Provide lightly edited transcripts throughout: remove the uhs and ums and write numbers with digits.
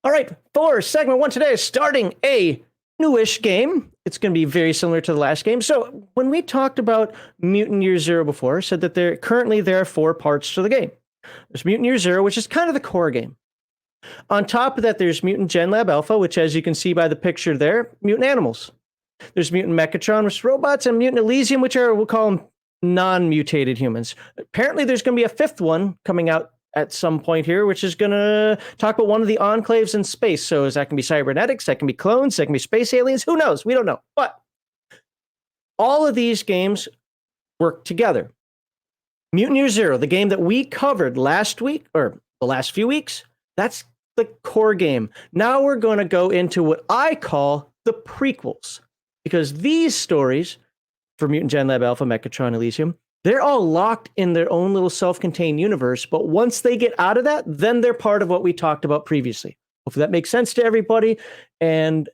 All right, for segment one today, starting a newish game. It's going to be very similar to the last game. So when we talked about Mutant Year Zero before, said that there are 4 parts to the game. There's Mutant Year Zero, which is kind of the core game. On top of that, there's Mutant Genlab Alpha, which, as you can see by the picture there, mutant animals. There's Mutant Mechatron, which is robots, and Mutant Elysium, which are, we'll call them non-mutated humans. Apparently, there's going to be a 5th one coming out at some point here, which is going to talk about one of the enclaves in space. So that can be cybernetics, that can be clones, that can be space aliens. Who knows? We don't know. But all of these games work together. Mutant Year Zero, the game that we covered last week, or the last few weeks, that's the core game. Now we're going to go into what I call the prequels, because these stories for Mutant Genlab Alpha, Mechatron, Elysium, they're all locked in their own little self-contained universe. But once they get out of that, then they're part of what we talked about previously. Hopefully that makes sense to everybody. And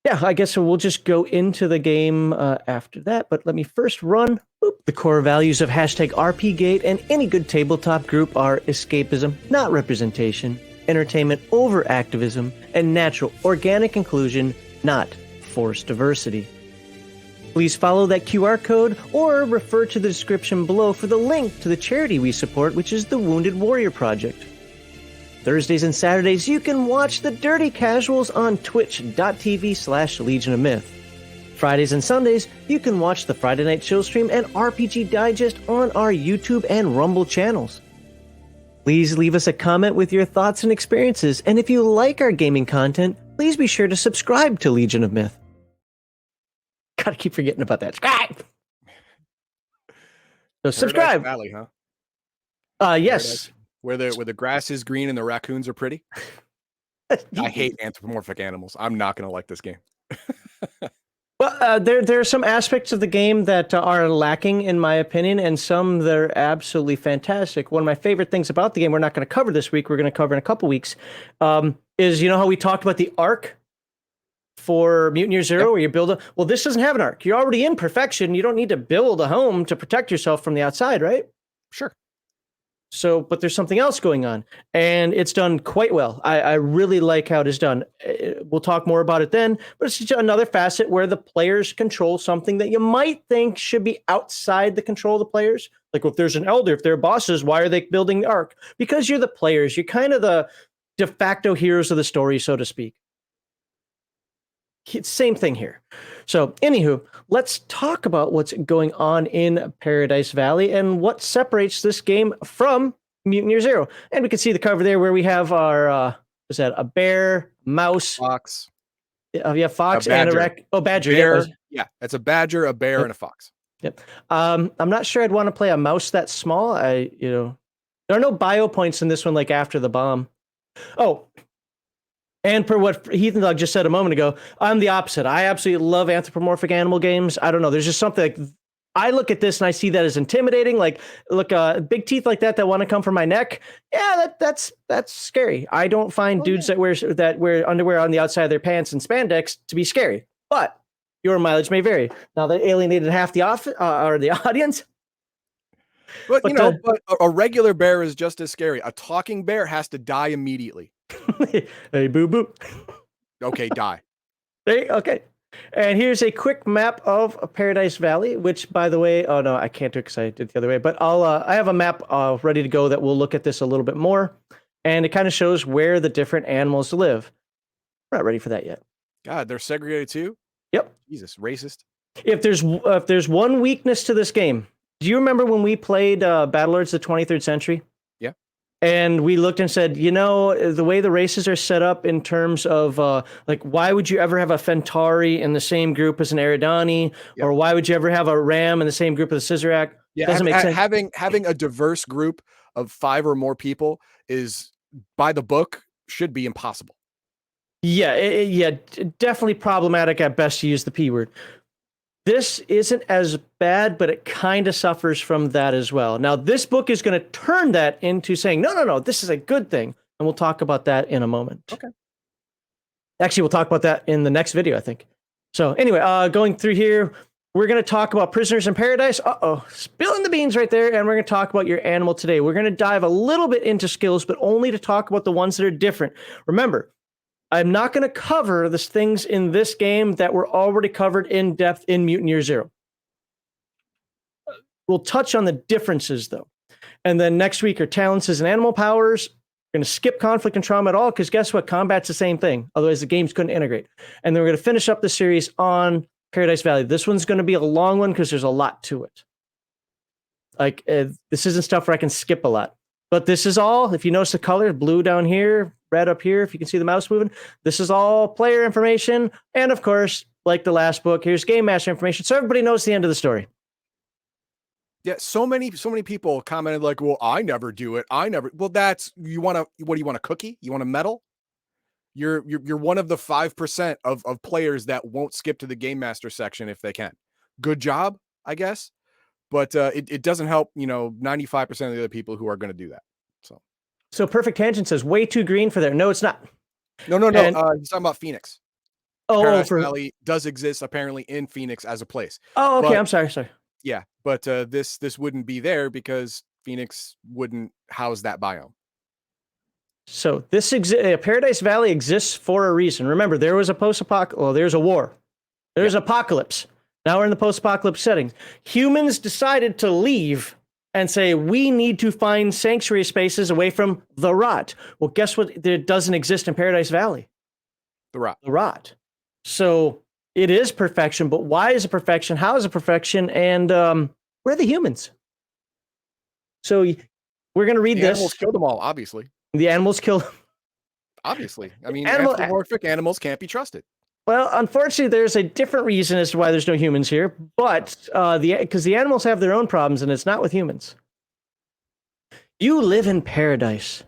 yeah, I guess we'll just go into the game after that. But let me first run. The core values of #RPGate and any good tabletop group are escapism, not representation, entertainment over activism, and natural, organic inclusion, not forced diversity. Please follow that QR code or refer to the description below for the link to the charity we support, which is the Wounded Warrior Project. Thursdays and Saturdays, you can watch the Dirty Casuals on twitch.tv/Legion of Myth. Fridays and Sundays, you can watch the Friday Night Chill Stream and RPG Digest on our YouTube and Rumble channels. Please leave us a comment with your thoughts and experiences, and if you like our gaming content, please be sure to subscribe to Legion of Myth. Gotta keep forgetting about that. Subscribe! So subscribe! Paradise Valley, huh? Yes. Where the grass is green and the raccoons are pretty. I hate anthropomorphic animals. I'm not going to like this game. Well, there are some aspects of the game that are lacking, in my opinion, and some that are absolutely fantastic. One of my favorite things about the game, we're not going to cover this week, we're going to cover in a couple weeks, is, you know how we talked about the arc for Mutant Year Zero, where you build a... Well, this doesn't have an arc. You're already in perfection. You don't need to build a home to protect yourself from the outside, right? Sure. So, but there's something else going on, and it's done quite well. I really like how it is done. We'll talk more about it then, but it's just another facet where the players control something that you might think should be outside the control of the players. Like, if there's an elder, if they're bosses, why are they building the arc? Because you're the players. You're kind of the de facto heroes of the story, so to speak. Same thing here. So, anywho, let's talk about what's going on in Paradise Valley and what separates this game from Mutant Year Zero. And we can see the cover there where we have our, is that a bear, mouse, fox? Fox and a badger. Bear. Yeah, that's a badger, a bear, and a fox. Yep. I'm not sure I'd want to play a mouse that small. There are no bio points in this one, like after the bomb. Oh. And per what Heathen Dog just said a moment ago, I'm the opposite. I absolutely love anthropomorphic animal games. I don't know. There's just something like, I look at this and I see that as intimidating. Like, look, big teeth like that want to come from my neck. Yeah, that's scary. I don't find dudes that wear underwear on the outside of their pants and spandex to be scary. But your mileage may vary. Now they alienated half the audience. But but a regular bear is just as scary. A talking bear has to die immediately. Hey, boo boo. Okay, die. Okay. And here's a quick map of Paradise Valley, which, by the way, oh no, I can't do it because I did it the other way. But I have a map ready to go that will look at this a little bit more, and it kind of shows where the different animals live. We're not ready for that yet. God, they're segregated too? Yep. Jesus, racist. If there's one weakness to this game, do you remember when we played Battlelords the 23rd Century? Yeah. And we looked and said, the way the races are set up in terms of, why would you ever have a Fentauri in the same group as an Eridani? Yep. Or why would you ever have a Ram in the same group as a Scissorak? Yeah, doesn't make sense. Having a diverse group of 5 or more people is, by the book, should be impossible. Yeah, definitely problematic at best to use the P word. This isn't as bad, but it kind of suffers from that as well. Now, this book is going to turn that into saying, no, this is a good thing. And we'll talk about that in a moment. Okay. Actually, we'll talk about that in the next video, I think. So anyway, going through here, We're going to talk about prisoners in paradise. Spilling the beans right there. And we're going to talk about your animal today. We're going to dive a little bit into skills, but only to talk about the ones that are different. Remember, I'm not going to cover the things in this game that were already covered in depth in Mutant Year Zero. We'll touch on the differences, though. And then next week are talents and animal powers. We're going to skip conflict and trauma at all, because guess what? Combat's the same thing. Otherwise, the games couldn't integrate. And then we're going to finish up the series on Paradise Valley. This one's going to be a long one because there's a lot to it. Like, this isn't stuff where I can skip a lot. But this is all, if you notice the color, blue down here, red up here, if you can see the mouse moving, this is all player information. And of course, like the last book, here's Game Master information. So everybody knows the end of the story. Yeah, so many people commented like, well, I never do it. Well, what do you want, a cookie? You want a medal? You're one of the 5% of players that won't skip to the Game Master section if they can. Good job, I guess. But it doesn't help, 95% of the other people who are going to do that. So Perfect Tangent says, way too green for there. No, it's not. No. And, He's talking about Phoenix. Paradise Valley does exist apparently in Phoenix as a place. Oh, okay. I'm sorry. Yeah, but this wouldn't be there because Phoenix wouldn't house that biome. So this Paradise Valley exists for a reason. Remember, there was a post-apocalyptic. Well, there's a war. There's apocalypse. Now we're in the post-apocalypse setting. Humans decided to leave and say, we need to find sanctuary spaces away from the rot. Well, guess what? There doesn't exist in Paradise Valley. The rot. The rot. So it is perfection, but why is it perfection? How is it perfection? And where are the humans? So we're going to read the this. Animals killed them all, obviously. The animals killed them. Obviously. I mean, anthropomorphic animals can't be trusted. Well, unfortunately, there's a different reason as to why there's no humans here, but because the animals have their own problems, and it's not with humans. You live in paradise.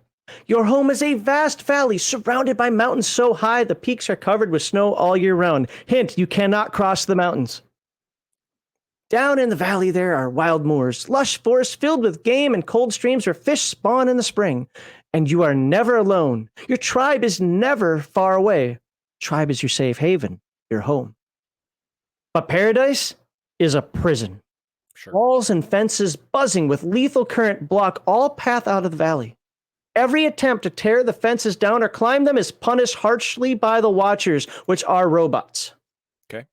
Your home is a vast valley surrounded by mountains so high the peaks are covered with snow all year round. Hint, you cannot cross the mountains. Down in the valley there are wild moors, lush forests filled with game, and cold streams where fish spawn in the spring. And you are never alone. Your tribe is never far away. Tribe is your safe haven, your home. But paradise is a prison. Sure. Walls and fences buzzing with lethal current block all path out of the valley. Every attempt to tear the fences down or climb them is punished harshly by the Watchers, which are robots. Okay.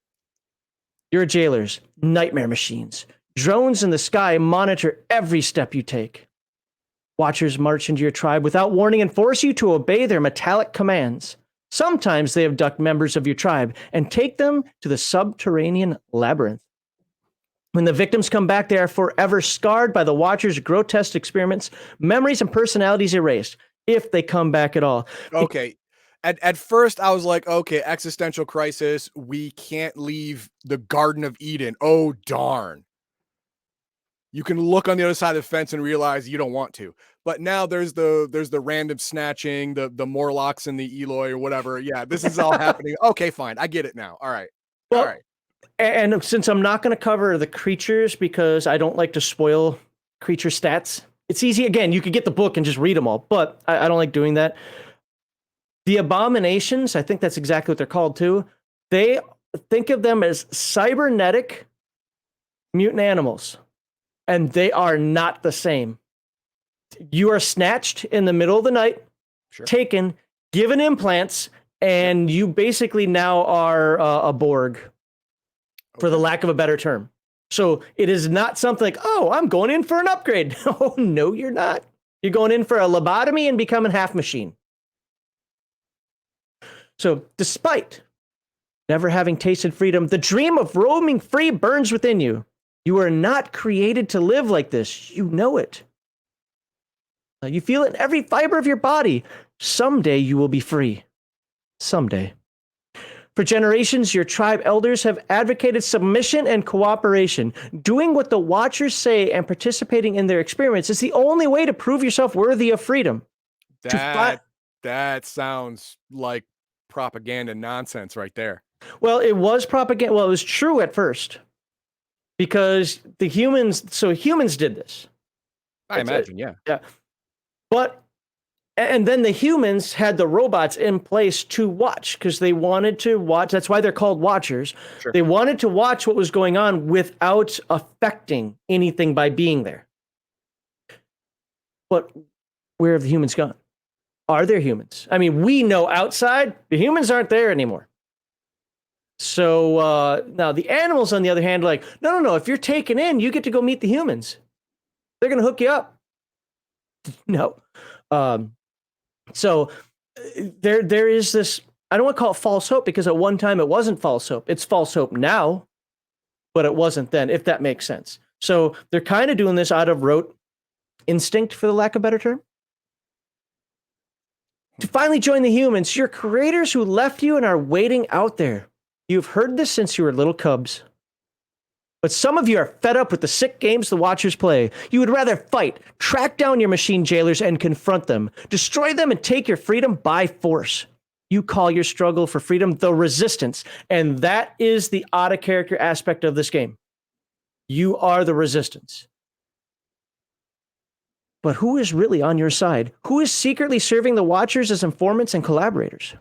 Your jailers, nightmare machines. Drones in the sky monitor every step you take. Watchers march into your tribe without warning and force you to obey their metallic commands. Sometimes they abduct members of your tribe and take them to the subterranean labyrinth. When the victims come back, they are forever scarred by the Watchers' grotesque experiments, memories and personalities erased, if they come back at all. Okay. At first, I was like, okay, existential crisis. We can't leave the Garden of Eden. Oh, darn. You can look on the other side of the fence and realize you don't want to. But now there's the random snatching, the Morlocks and the Eloy or whatever. Yeah, this is all happening. Okay, fine. I get it now. All right. Well, all right. And since I'm not going to cover the creatures because I don't like to spoil creature stats, it's easy. Again, you could get the book and just read them all, but I don't like doing that. The abominations, I think that's exactly what they're called too. They think of them as cybernetic mutant animals, and they are not the same. You are snatched in the middle of the night, Sure. taken, given implants, and you basically now are a Borg, for the lack of a better term. So it is not something like, oh, I'm going in for an upgrade. Oh, no, you're not. You're going in for a lobotomy and becoming half machine. So despite never having tasted freedom, the dream of roaming free burns within you. You are not created to live like this. You know it. You feel it in every fiber of your body. Someday you will be free. Someday. For generations, your tribe elders have advocated submission and cooperation. Doing what the Watchers say and participating in their experiments is the only way to prove yourself worthy of freedom. That sounds like propaganda nonsense right there. Well, it was propaganda. Well, it was true at first. Because humans did this. I imagine, yeah. Yeah. But And then the humans had the robots in place to watch because they wanted to watch. That's why they're called watchers. Sure. They wanted to watch what was going on without affecting anything by being there. But where have the humans gone? Are there humans? I mean, we know outside, the humans aren't there anymore. So now the animals, on the other hand, are like, no. If you're taken in, you get to go meet the humans. They're going to hook you up. No. So there is this, I don't want to call it false hope because at one time it wasn't false hope. It's false hope now, but it wasn't then, if that makes sense. So they're kind of doing this out of rote instinct, for the lack of a better term. To finally join the humans, your creators who left you and are waiting out there. You've heard this since you were little cubs. But some of you are fed up with the sick games the watchers play. You would rather fight, track down your machine jailers and confront them, destroy them and take your freedom by force. You call your struggle for freedom the resistance, and that is the out-of-character aspect of this game. You are the resistance. But who is really on your side? Who is secretly serving the watchers as informants and collaborators?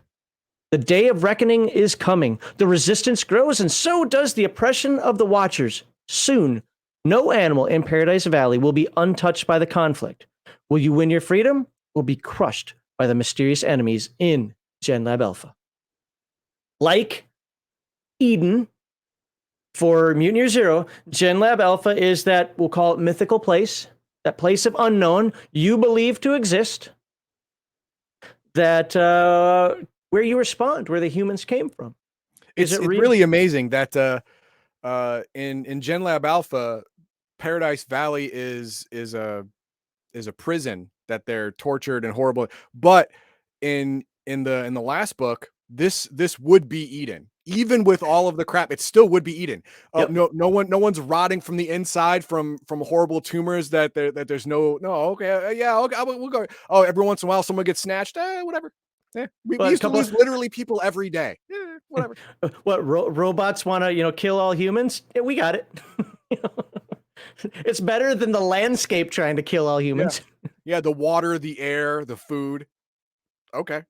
The day of reckoning is coming. The resistance grows, and so does the oppression of the watchers. Soon, no animal in Paradise Valley will be untouched by the conflict. Will you win your freedom or be crushed by the mysterious enemies in Genlab Alpha? Like Eden for Mutant Year Zero, Genlab Alpha is that, we'll call it mythical place, that place of unknown you believe to exist, that where you respond, where the humans came from. It's really amazing that in Genlab Alpha, Paradise Valley is a prison that they're tortured and horrible. But in the last book, this would be Eden. Even with all of the crap, it still would be Eden. Yep. No one's rotting from the inside from horrible tumors. That there's no. Okay, yeah, okay, we'll go. Oh, every once in a while, someone gets snatched. Whatever. Yeah, we used to lose literally people every day. Yeah, whatever. What robots want to kill all humans? Yeah, we got it. It's better than the landscape trying to kill all humans. Yeah, the water, the air, the food. Okay.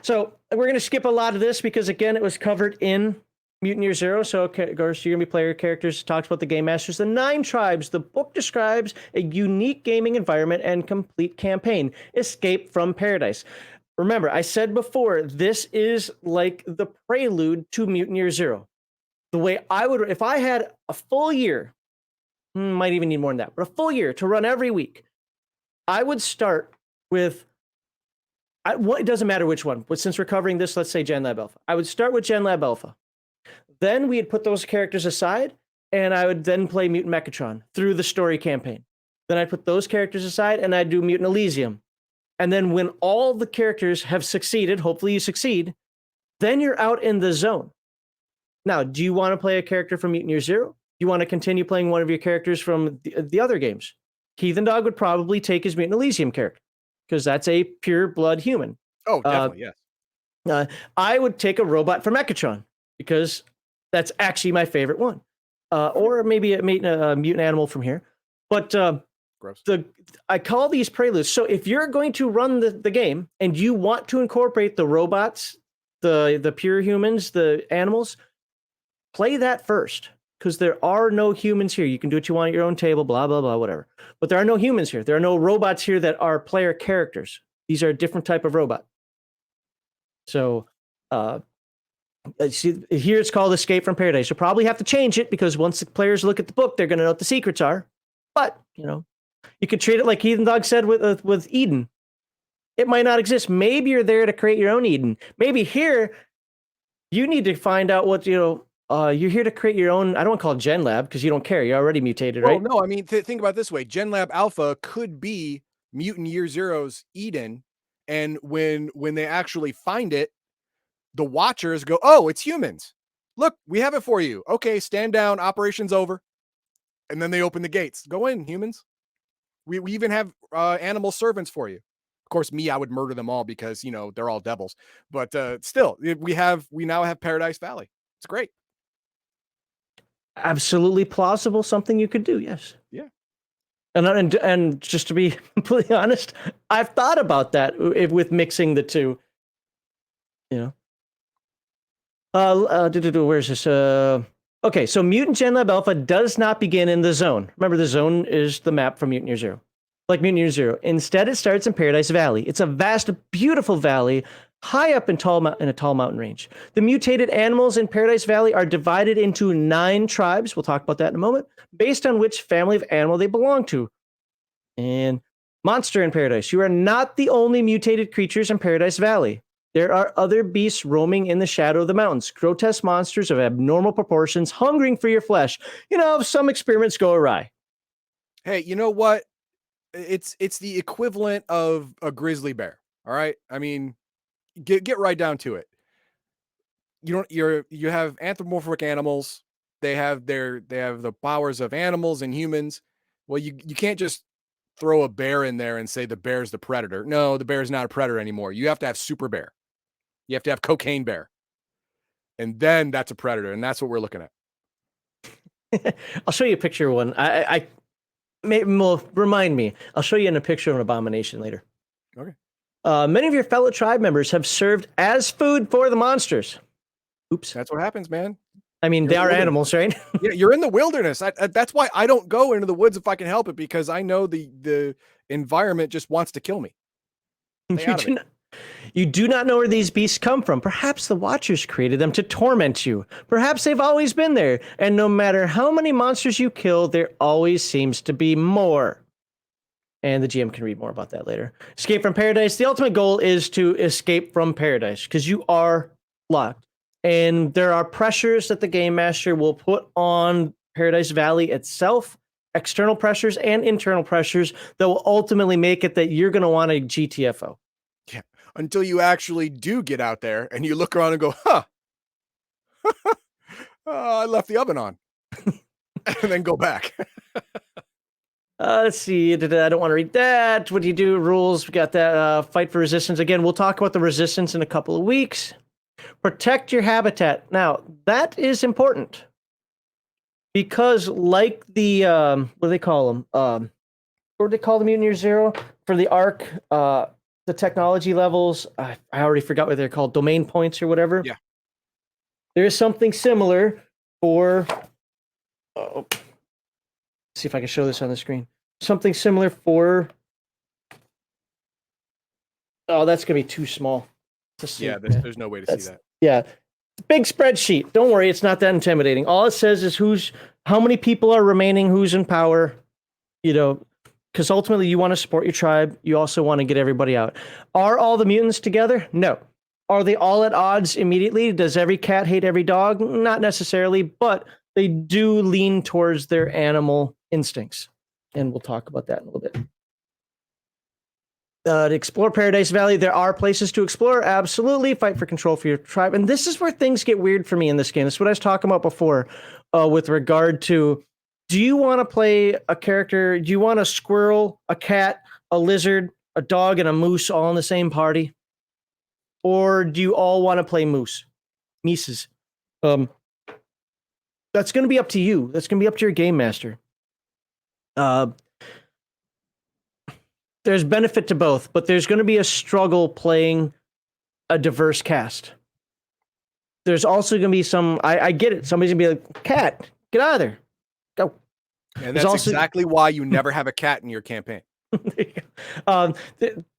So we're going to skip a lot of this because, again, it was covered in Mutant Year Zero. So, of course, you're going to be player characters. Talks about the game masters, the 9 tribes. The book describes a unique gaming environment and complete campaign. Escape from Paradise. Remember, I said before, this is like the prelude to Mutant Year Zero. The way I would, if I had a full year, might even need more than that, but a full year to run every week, I would start with, it doesn't matter which one, but since we're covering this, let's say Genlab Alpha. I would start with Genlab Alpha. Then we'd put those characters aside, and I would then play Mutant Mechatron through the story campaign. Then I'd put those characters aside, and I'd do Mutant Elysium. And then when all the characters have succeeded, hopefully you succeed, then you're out in the zone. Now, do you want to play a character from Mutant Year Zero? Do you want to continue playing one of your characters from the other games? Heathen Dog would probably take his Mutant Elysium character because that's a pure blood human. Oh, definitely, yes. I would take a robot from Mechatron because that's actually my favorite one. Or maybe a mutant animal from here. But gross. I call these preludes. So if you're going to run the game and you want to incorporate the robots, the pure humans, the animals, play that first. Because there are no humans here. You can do what you want at your own table, blah, blah, blah, whatever. But there are no humans here. There are no robots here that are player characters. These are a different type of robot. So see, here it's called Escape from Paradise. You'll probably have to change it because once the players look at the book, they're going to know what the secrets are. But, you could treat it like Heathen Dog said with Eden. It might not exist. Maybe you're there to create your own Eden. Maybe here you need to find out what, you're here to create your own. I don't want to call it Genlab because you don't care. You're already mutated, right? No, I mean, think about it this way. Genlab Alpha could be Mutant Year Zero's Eden. And when they actually find it, the watchers go, oh, it's humans. Look, we have it for you. Okay, stand down. Operation's over. And then they open the gates. Go in, humans. We even have animal servants for you. Of course, I would murder them all because, they're all devils. But still, we now have Paradise Valley. It's great. Absolutely plausible. Something you could do. Yes. Yeah. And just to be completely honest, I've thought about that with mixing the two. You know. Where's this? Okay, so Mutant Genlab Alpha does not begin in the zone. Remember, the zone is the map from Mutant Year Zero, like Mutant Year Zero. Instead, it starts in Paradise Valley. It's a vast, beautiful valley high up in a tall mountain range. The mutated animals in Paradise Valley are divided into 9 tribes. We'll talk about that in a moment, based on which family of animal they belong to. And monster in Paradise. You are not the only mutated creatures in Paradise Valley. There are other beasts roaming in the shadow of the mountains, grotesque monsters of abnormal proportions, hungering for your flesh. You know, some experiments go awry. Hey, you know what? It's the equivalent of a grizzly bear. All right. I mean, get right down to it. You have anthropomorphic animals. They have the powers of animals and humans. Well, you can't just throw a bear in there and say the bear's the predator. No, the bear's not a predator anymore. You have to have super bear. You have to have cocaine bear. And then that's a predator. And that's what we're looking at. I'll show you a picture of one. Remind me. I'll show you in a picture of an abomination later. Okay. Many of your fellow tribe members have served as food for the monsters. Oops. That's what happens, man. I mean, they are animals, right? Yeah, you're in the wilderness. That's why I don't go into the woods if I can help it, because I know the environment just wants to kill me. You do not know where these beasts come from. Perhaps the Watchers created them to torment you. Perhaps they've always been there, and no matter how many monsters you kill, there always seems to be more. And the GM can read more about that later. Escape from Paradise. The ultimate goal is to escape from Paradise, because you are locked. And there are pressures that the Game Master will put on Paradise Valley itself, external pressures and internal pressures that will ultimately make it that you're going to want a GTFO. Yeah, until you actually do get out there and you look around and go, huh, I left the oven on. And then go back. Let's see. I don't want to read that. What do you do? Rules. We got that. Fight for resistance. Again, we'll talk about the resistance in a couple of weeks. Protect your habitat. Now, that is important. Because like the, what do they call them? What do they call the Mutant Year Zero? For the Ark, the technology levels, I already forgot what they're called, domain points or whatever. Yeah. There is something similar for, see if I can show this on the screen. Something similar for, that's going to be too small to see. Yeah, there's no way to see that. Yeah. Big spreadsheet. Don't worry, it's not that intimidating. All it says is how many people are remaining, who's in power, you know, because ultimately you want to support your tribe. You also want to get everybody out. Are all the mutants together? No. Are they all at odds immediately? Does every cat hate every dog? Not necessarily, but they do lean towards their animal instincts. And we'll talk about that in a little bit. To explore Paradise Valley, there are places to explore. Absolutely. Fight for control for your tribe. And this is where things get weird for me in this game. This is what I was talking about before with regard to, do you want to play a character? Do you want a squirrel, a cat, a lizard, a dog, and a moose all in the same party? Or do you all want to play Mises? That's going to be up to you. That's going to be up to your game master. There's benefit to both, but there's going to be a struggle playing a diverse cast. There's also going to be some, I get it. Somebody's going to be like, cat, get out of there. Go. And that's exactly why you never have a cat in your campaign.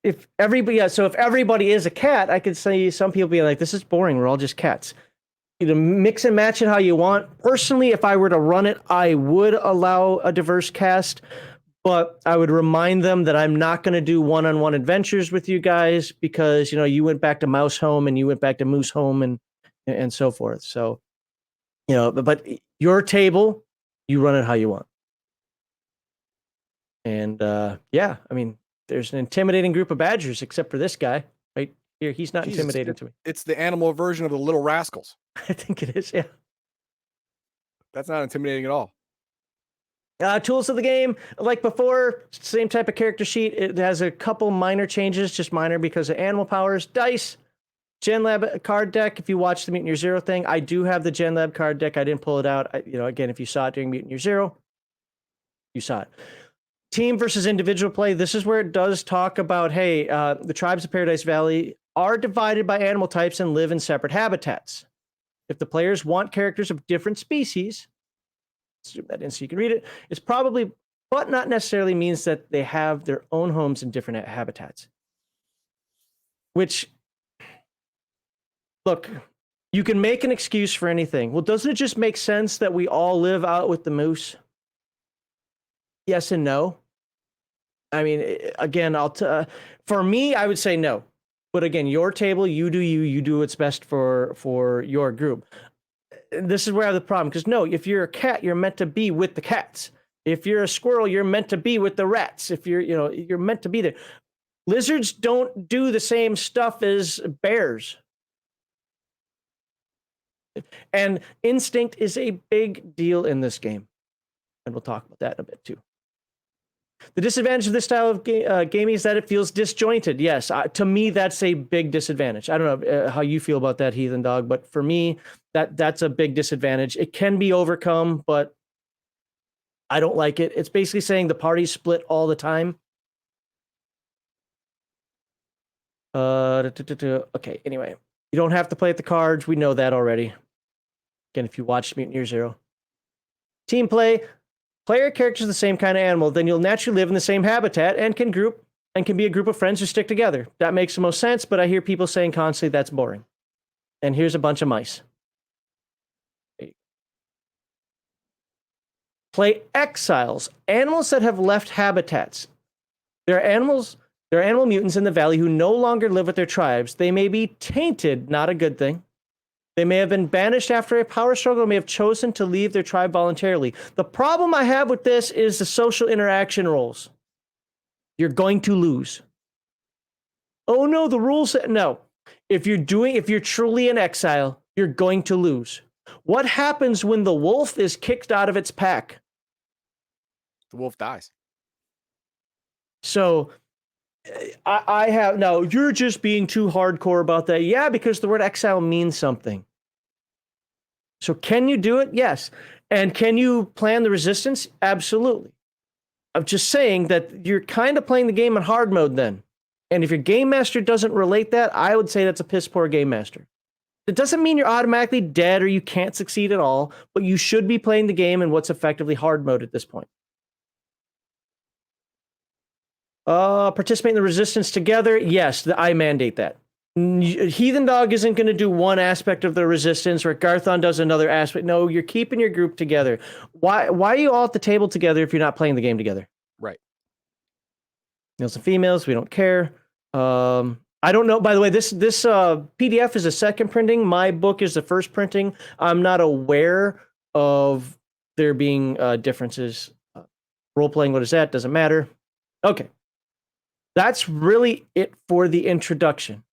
If everybody is a cat, I could say some people be like, this is boring. We're all just cats. You know, mix and match it how you want. Personally, if I were to run it, I would allow a diverse cast, but I would remind them that I'm not going to do one-on-one adventures with you guys because, you know, you went back to Mouse Home and you went back to Moose Home and so forth. So, you know, but your table, you run it how you want. And yeah, I mean, there's an intimidating group of badgers, except for this guy right here. He's not intimidating to me. It's the animal version of the Little Rascals. I think it is, yeah. That's not intimidating at all. Tools of the game, like before, same type of character sheet. It has a couple minor changes, just minor because of animal powers. Dice, Genlab card deck. If you watch the Mutant Year Zero thing, I do have the Genlab card deck. I didn't pull it out. You know, again, if you saw it during Mutant Year Zero, you saw it. Team versus individual play. This is where it does talk about, hey, the tribes of Paradise Valley are divided by animal types and live in separate habitats. If the players want characters of different species, zoom that in so you can read it, it's probably, but not necessarily means that they have their own homes in different habitats. Which, look, you can make an excuse for anything. Well, doesn't it just make sense that we all live out with the moose? Yes and no. I mean, again, for me, I would say no. But again, your table, you do what's best for your group. This is where I have the problem, because no, if you're a cat, you're meant to be with the cats. If you're a squirrel, you're meant to be with the rats. If you're meant to be there. Lizards don't do the same stuff as bears. And instinct is a big deal in this game. And we'll talk about that in a bit too. The disadvantage of this style of gaming is that it feels disjointed. Yes, to me, that's a big disadvantage. I don't know how you feel about that, Heathen Dog, but for me, that's a big disadvantage. It can be overcome, but I don't like it. It's basically saying the party's split all the time. Okay, anyway. You don't have to play at the cards. We know that already. Again, if you watched Mutant Year Zero. Team play. Player characters are the same kind of animal, then you'll naturally live in the same habitat and can be a group of friends who stick together. That makes the most sense, but I hear people saying constantly that's boring. And here's a bunch of mice. Play Exiles, animals that have left habitats. There are animal mutants in the valley who no longer live with their tribes. They may be tainted, not a good thing. They may have been banished after a power struggle, may have chosen to leave their tribe voluntarily. The problem I have with this is the social interaction rules. You're going to lose. Oh no, the rules, no. If you're truly an exile, you're going to lose. What happens when the wolf is kicked out of its pack? The wolf dies. So I have, no, you're just being too hardcore about that. Yeah, because the word exile means something. So can you do it? Yes. And can you plan the resistance? Absolutely. I'm just saying that you're kind of playing the game in hard mode then. And if your game master doesn't relate that, I would say that's a piss poor game master. It doesn't mean you're automatically dead or you can't succeed at all, but you should be playing the game in what's effectively hard mode at this point. Participate in the resistance together. Yes, I mandate that. Heathen Dog isn't going to do one aspect of the resistance, or Garthon does another aspect. No, you're keeping your group together. Why are you all at the table together if you're not playing the game together? Right. Males and females, we don't care. I don't know. By the way, this PDF is a second printing. My book is the first printing. I'm not aware of there being differences. Role playing, what is that? Doesn't matter. Okay. That's really it for the introduction.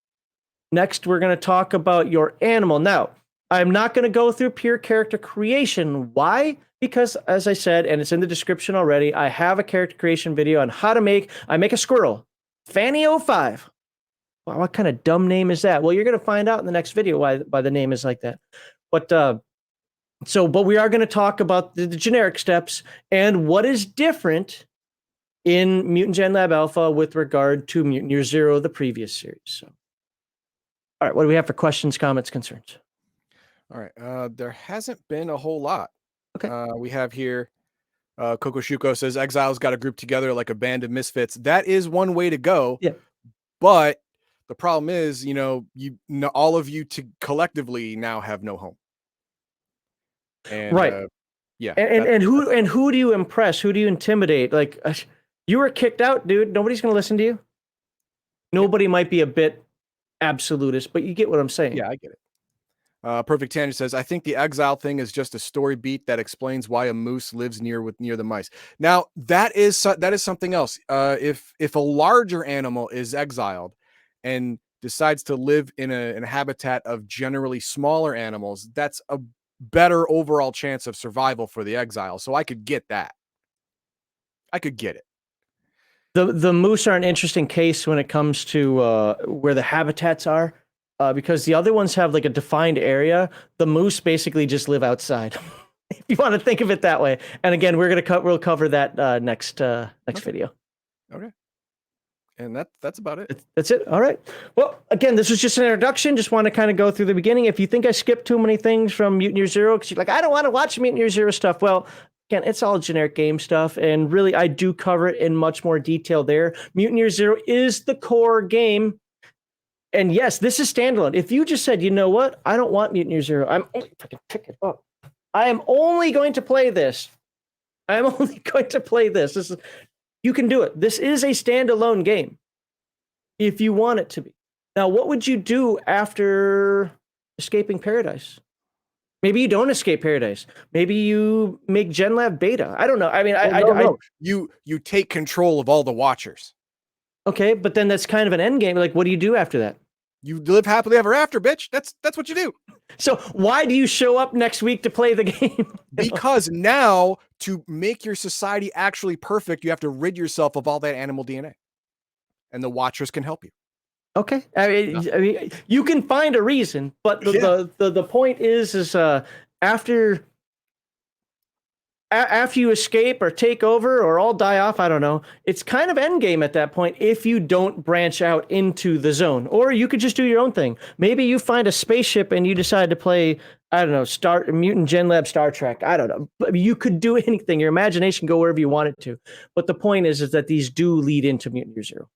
Next, we're going to talk about your animal. Now, I'm not going to go through pure character creation. Why? Because, as I said, and it's in the description already, I have a character creation video on how to make a squirrel. Fanny05. Wow, what kind of dumb name is that? Well, you're going to find out in the next video why the name is like that. But we are going to talk about the generic steps and what is different in Mutant Genlab Alpha with regard to Mutant Year Zero, the previous series. So, all right, what do we have for questions, comments, concerns? All right, there hasn't been a whole lot. Okay. We have here, Coco Shuko says, Exiles got a group together like a band of misfits. That is one way to go. Yeah. But the problem is, all of you collectively now have no home. And, right. Yeah. And who do you impress? Who do you intimidate? Like, you were kicked out, dude. Nobody's going to listen to you. Nobody might be a bit absolutist, but you get what I'm saying. Yeah, I get it. Perfect Tangent says, I think the exile thing is just a story beat that explains why a moose lives near the mice. Now, that is something else. If a larger animal is exiled and decides to live in a habitat of generally smaller animals, that's a better overall chance of survival for the exile. So I could get that. I could get it. The moose are an interesting case when it comes to where the habitats are, because the other ones have like a defined area. The moose basically just live outside. you want to think of it that way. And again, we'll cover that next video. Okay. And that's about it. That's it. All right. Well, again, this was just an introduction. Just want to kind of go through the beginning. If you think I skipped too many things from Mutant Year Zero, because you're like, I don't want to watch Mutant Year Zero stuff. Well, again, it's all generic game stuff. And really, I do cover it in much more detail there. Mutant Year Zero is the core game. And yes, this is standalone. If you just said, you know what? I don't want Mutant Year Zero. If I can pick it up. I am only going to play this. I'm only going to play this. You can do it. This is a standalone game if you want it to be. Now, what would you do after escaping paradise? Maybe you don't escape paradise. Maybe you make Genlab beta. I don't know. I mean, no. You take control of all the Watchers. Okay, but then that's kind of an end game. Like, what do you do after that? You live happily ever after, bitch. That's what you do. So why do you show up next week to play the game? Because now, to make your society actually perfect, you have to rid yourself of all that animal DNA. And the Watchers can help you. Okay. I mean, you can find a reason, but the point is after you escape or take over or all die off, I don't know, it's kind of endgame at that point if you don't branch out into the zone. Or you could just do your own thing. Maybe you find a spaceship and you decide to play, I don't know, Mutant Genlab Star Trek. I don't know. But you could do anything. Your imagination go wherever you want it to. But the point is that these do lead into Mutant Year Zero.